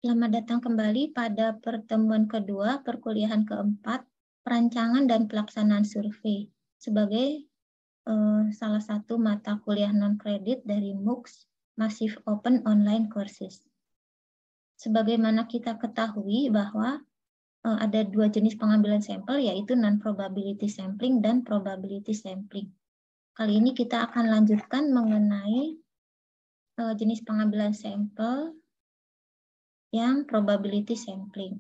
Selamat datang kembali pada pertemuan kedua perkuliahan keempat, perancangan dan pelaksanaan survei sebagai salah satu mata kuliah non-kredit dari MOOCs Massive Open Online Courses. Sebagaimana kita ketahui bahwa ada dua jenis pengambilan sampel, yaitu non-probability sampling dan probability sampling. Kali ini kita akan lanjutkan mengenai jenis pengambilan sampel yang probability sampling.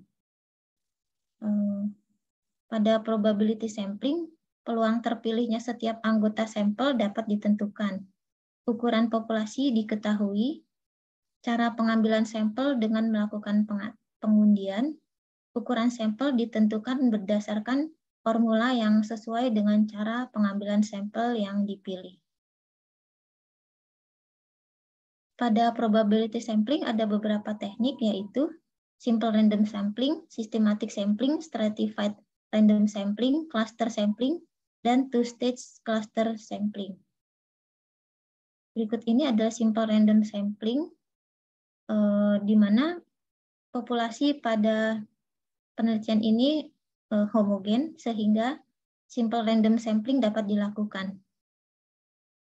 Pada probability sampling, peluang terpilihnya setiap anggota sampel dapat ditentukan. Ukuran populasi diketahui, cara pengambilan sampel dengan melakukan pengundian, ukuran sampel ditentukan berdasarkan formula yang sesuai dengan cara pengambilan sampel yang dipilih. Pada probability sampling ada beberapa teknik, yaitu simple random sampling, systematic sampling, stratified random sampling, cluster sampling, dan two-stage cluster sampling. Berikut ini adalah simple random sampling, di mana populasi pada penelitian ini homogen, sehingga simple random sampling dapat dilakukan.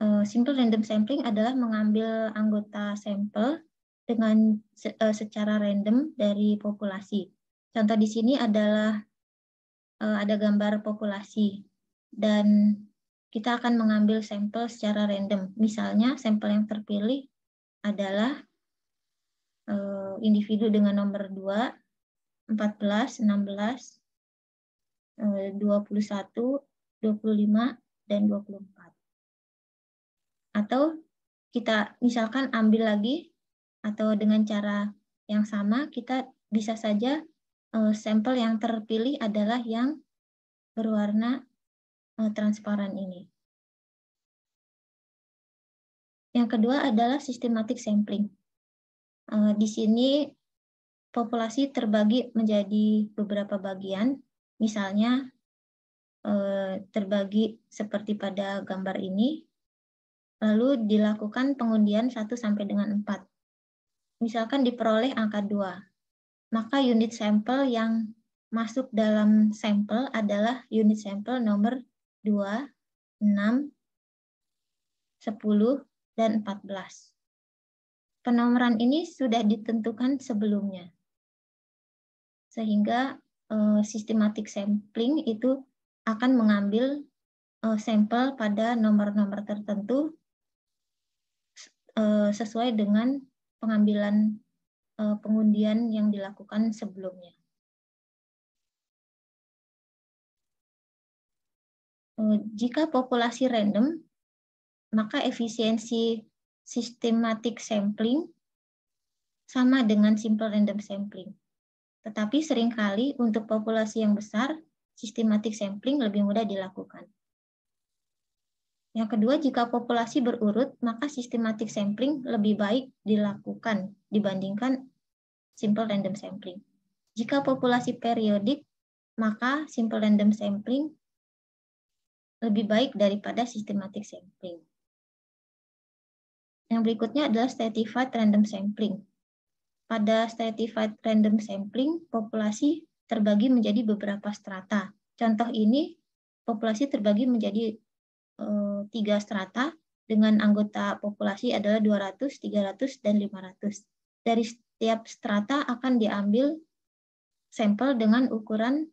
Simple random sampling adalah mengambil anggota sampel dengan secara random dari populasi. Contoh di sini adalah ada gambar populasi dan kita akan mengambil sampel secara random. Misalnya sampel yang terpilih adalah individu dengan nomor 2, 14, 16, 21, 25, dan 24. Atau kita misalkan ambil lagi, atau dengan cara yang sama, kita bisa saja sampel yang terpilih adalah yang berwarna transparan ini. Yang kedua adalah systematic sampling. Di sini populasi terbagi menjadi beberapa bagian, misalnya terbagi seperti pada gambar ini, lalu dilakukan pengundian 1 sampai dengan 4. Misalkan diperoleh angka 2, maka unit sampel yang masuk dalam sampel adalah unit sampel nomor 2, 6, 10, dan 14. Penomoran ini sudah ditentukan sebelumnya, sehingga systematic sampling itu akan mengambil sampel pada nomor-nomor tertentu sesuai dengan pengambilan pengundian yang dilakukan sebelumnya. Jika populasi random, maka efisiensi systematic sampling sama dengan simple random sampling. Tetapi seringkali untuk populasi yang besar, systematic sampling lebih mudah dilakukan. Yang kedua, jika populasi berurut, maka systematic sampling lebih baik dilakukan dibandingkan simple random sampling. Jika populasi periodik, maka simple random sampling lebih baik daripada systematic sampling. Yang berikutnya adalah stratified random sampling. Pada stratified random sampling, populasi terbagi menjadi beberapa strata. Contoh ini, populasi terbagi menjadi 3 strata dengan anggota populasi adalah 200, 300, dan 500. Dari setiap strata akan diambil sampel dengan ukuran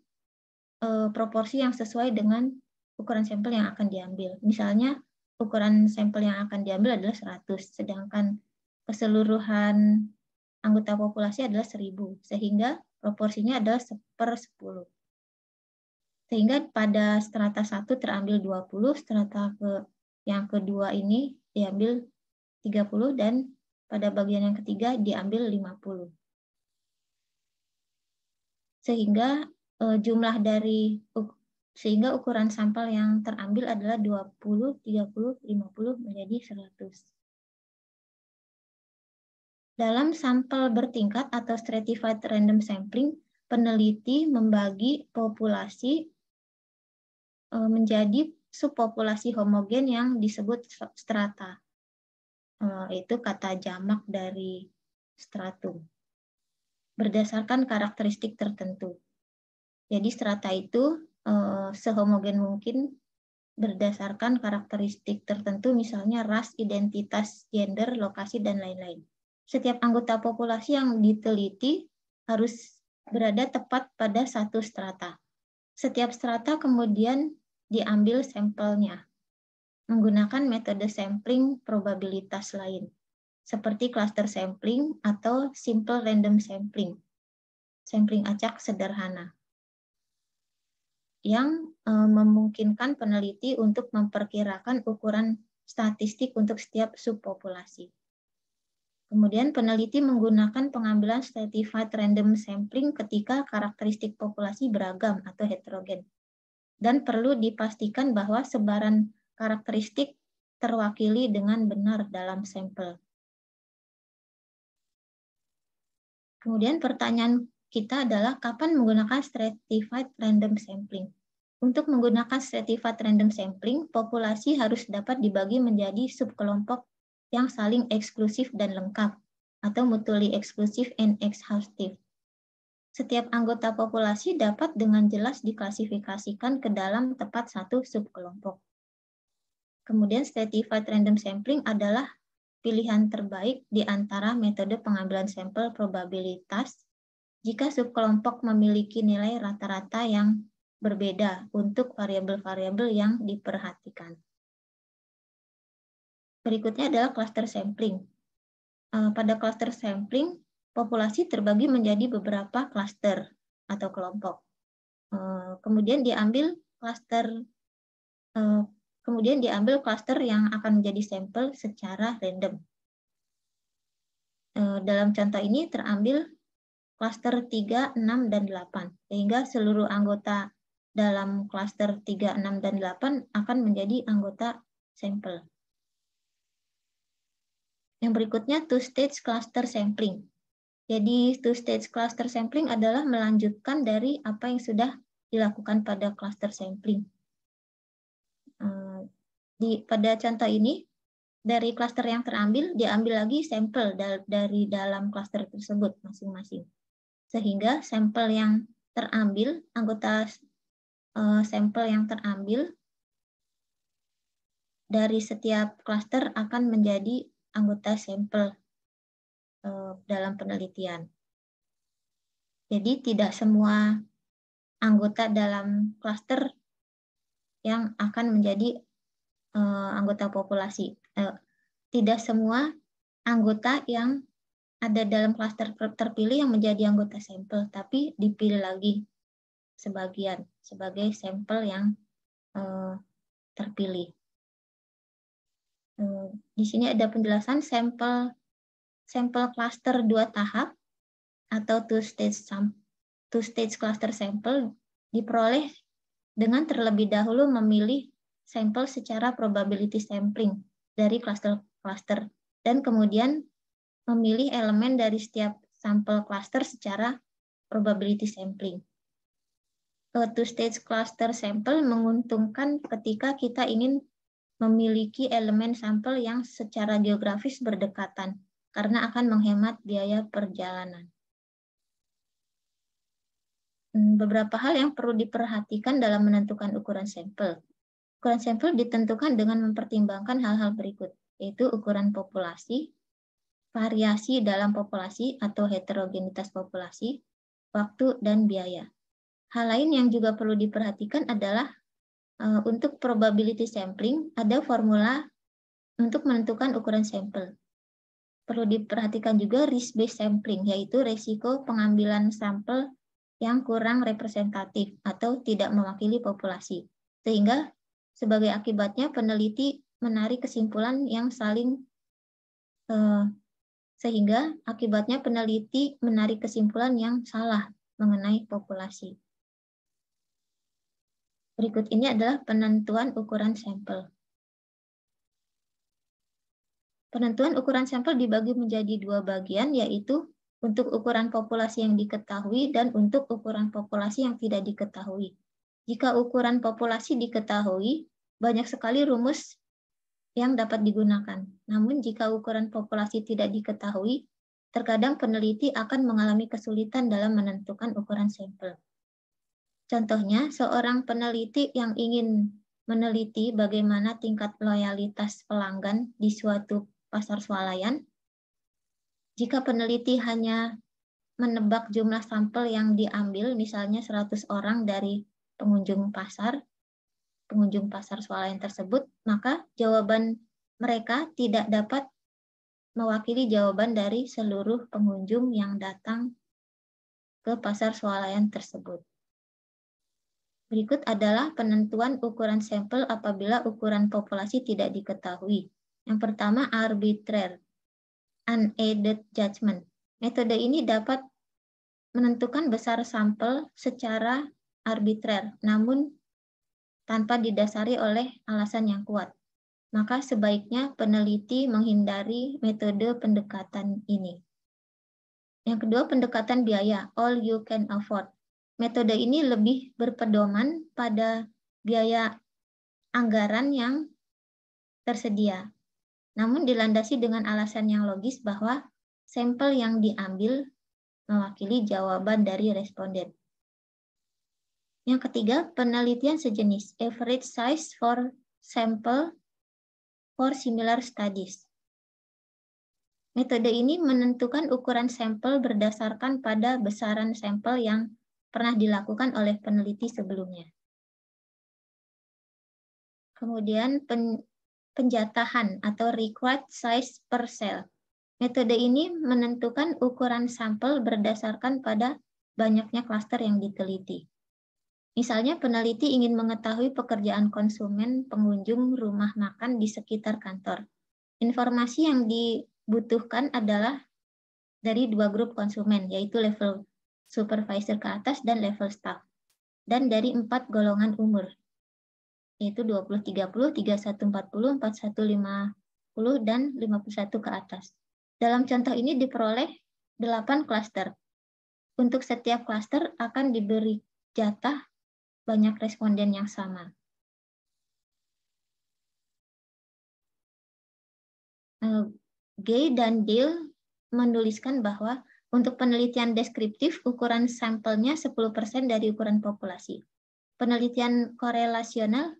proporsi yang sesuai dengan ukuran sampel yang akan diambil. Misalnya, ukuran sampel yang akan diambil adalah 100, sedangkan keseluruhan anggota populasi adalah 1000, sehingga proporsinya adalah 1/10. Sehingga pada strata 1 terambil 20, strata yang kedua ini diambil 30, dan pada bagian yang ketiga diambil 50. Sehingga sehingga ukuran sampel yang terambil adalah 20, 30, 50 menjadi 100. Dalam sampel bertingkat atau stratified random sampling, peneliti membagi populasi menjadi subpopulasi homogen yang disebut strata. Itu kata jamak dari stratum. berdasarkan karakteristik tertentu. Jadi strata itu sehomogen mungkin berdasarkan karakteristik tertentu, misalnya ras, identitas, gender, lokasi, dan lain-lain. Setiap anggota populasi yang diteliti harus berada tepat pada satu strata. Setiap strata kemudian diambil sampelnya menggunakan metode sampling probabilitas lain, seperti cluster sampling atau simple random sampling, sampling acak sederhana, yang memungkinkan peneliti untuk memperkirakan ukuran statistik untuk setiap subpopulasi. Kemudian peneliti menggunakan pengambilan stratified random sampling ketika karakteristik populasi beragam atau heterogen. Dan perlu dipastikan bahwa sebaran karakteristik terwakili dengan benar dalam sampel. Kemudian pertanyaan kita adalah kapan menggunakan stratified random sampling? Untuk menggunakan stratified random sampling, populasi harus dapat dibagi menjadi subkelompok yang saling eksklusif dan lengkap, atau mutually exclusive and exhaustive. Setiap anggota populasi dapat dengan jelas diklasifikasikan ke dalam tepat satu subkelompok. Kemudian stratified random sampling adalah pilihan terbaik di antara metode pengambilan sampel probabilitas jika subkelompok memiliki nilai rata-rata yang berbeda untuk variabel-variabel yang diperhatikan. Berikutnya adalah cluster sampling. Pada cluster sampling, populasi terbagi menjadi beberapa cluster atau kelompok. Kemudian diambil cluster yang akan menjadi sampel secara random. Dalam contoh ini terambil cluster 3, 6, dan 8, sehingga seluruh anggota dalam cluster 3, 6, dan 8 akan menjadi anggota sampel. Yang berikutnya two-stage cluster sampling. Jadi two-stage cluster sampling adalah melanjutkan dari apa yang sudah dilakukan pada cluster sampling. Pada contoh ini, dari cluster yang terambil, diambil lagi sampel dari dalam cluster tersebut masing-masing. Sehingga sampel yang terambil, anggota sampel yang terambil dari setiap cluster akan menjadi anggota sampel dalam penelitian. Jadi tidak semua anggota dalam cluster yang akan menjadi anggota populasi. Tidak semua anggota yang ada dalam cluster terpilih yang menjadi anggota sampel, tapi dipilih lagi sebagian sebagai sampel yang terpilih. Di sini ada penjelasan sampel cluster 2 tahap atau two-stage cluster sampel diperoleh dengan terlebih dahulu memilih sampel secara probability sampling dari cluster dan kemudian memilih elemen dari setiap sampel cluster secara probability sampling. Two-stage cluster sampel menguntungkan ketika kita ingin memiliki elemen sampel yang secara geografis berdekatan, karena akan menghemat biaya perjalanan. Beberapa hal yang perlu diperhatikan dalam menentukan ukuran sampel. Ukuran sampel ditentukan dengan mempertimbangkan hal-hal berikut, yaitu ukuran populasi, variasi dalam populasi atau heterogenitas populasi, waktu, dan biaya. Hal lain yang juga perlu diperhatikan adalah untuk probability sampling, ada formula untuk menentukan ukuran sampel. Perlu diperhatikan juga risk-based sampling, yaitu resiko pengambilan sampel yang kurang representatif atau tidak mewakili populasi. Sehingga sebagai akibatnya peneliti menarik kesimpulan yang salah mengenai populasi. Berikut ini adalah penentuan ukuran sampel. Penentuan ukuran sampel dibagi menjadi dua bagian, yaitu untuk ukuran populasi yang diketahui dan untuk ukuran populasi yang tidak diketahui. Jika ukuran populasi diketahui, banyak sekali rumus yang dapat digunakan. Namun jika ukuran populasi tidak diketahui, terkadang peneliti akan mengalami kesulitan dalam menentukan ukuran sampel. Contohnya, seorang peneliti yang ingin meneliti bagaimana tingkat loyalitas pelanggan di suatu pasar swalayan. Jika peneliti hanya menebak jumlah sampel yang diambil, misalnya 100 orang dari pengunjung pasar swalayan tersebut, maka jawaban mereka tidak dapat mewakili jawaban dari seluruh pengunjung yang datang ke pasar swalayan tersebut. Berikut adalah penentuan ukuran sampel apabila ukuran populasi tidak diketahui. Yang pertama, arbitrary, unaided judgment. Metode ini dapat menentukan besar sampel secara arbitrer, namun tanpa didasari oleh alasan yang kuat. Maka sebaiknya peneliti menghindari metode pendekatan ini. Yang kedua, pendekatan biaya, all you can afford. Metode ini lebih berpedoman pada biaya anggaran yang tersedia, namun dilandasi dengan alasan yang logis bahwa sampel yang diambil mewakili jawaban dari responden. Yang ketiga, penelitian sejenis, average size for sample for similar studies. Metode ini menentukan ukuran sampel berdasarkan pada besaran sampel yang pernah dilakukan oleh peneliti sebelumnya. Kemudian penjatahan atau required size per cell. Metode ini menentukan ukuran sampel berdasarkan pada banyaknya klaster yang diteliti. Misalnya peneliti ingin mengetahui pekerjaan konsumen pengunjung rumah makan di sekitar kantor. Informasi yang dibutuhkan adalah dari dua grup konsumen, yaitu level supervisor ke atas dan level staff, dan dari 4 golongan umur, yaitu 20-30, 31-40, 41-50, dan 51 ke atas. Dalam contoh ini diperoleh 8 klaster. Untuk setiap klaster akan diberi jatah banyak responden yang sama. Gay dan Dale menuliskan bahwa untuk penelitian deskriptif, ukuran sampelnya 10% dari ukuran populasi. Penelitian korelasional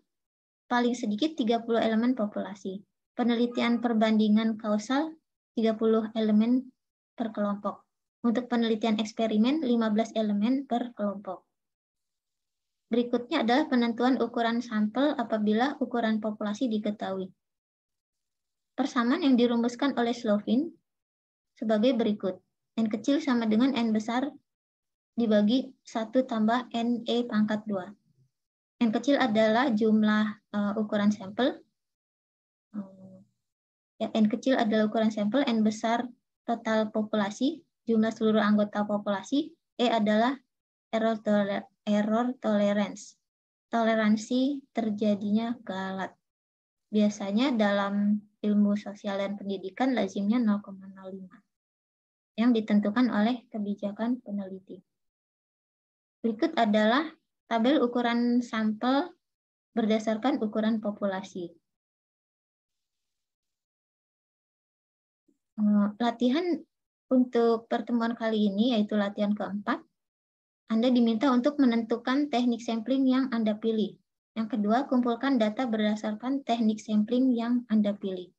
paling sedikit 30 elemen populasi. Penelitian perbandingan kausal 30 elemen per kelompok. Untuk penelitian eksperimen 15 elemen per kelompok. Berikutnya adalah penentuan ukuran sampel apabila ukuran populasi diketahui. Persamaan yang dirumuskan oleh Slovin sebagai berikut. N kecil sama dengan N besar dibagi 1 tambah NE pangkat 2. N kecil adalah jumlah ukuran sampel. N kecil adalah ukuran sampel, N besar total populasi, jumlah seluruh anggota populasi, E adalah error tolerance, toleransi terjadinya galat. Biasanya dalam ilmu sosial dan pendidikan lazimnya 0,05 yang ditentukan oleh kebijakan peneliti. Berikut adalah tabel ukuran sampel berdasarkan ukuran populasi. Latihan untuk pertemuan kali ini yaitu latihan keempat. Anda diminta untuk menentukan teknik sampling yang Anda pilih. Yang kedua, kumpulkan data berdasarkan teknik sampling yang Anda pilih.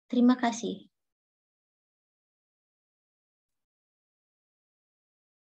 Terima kasih.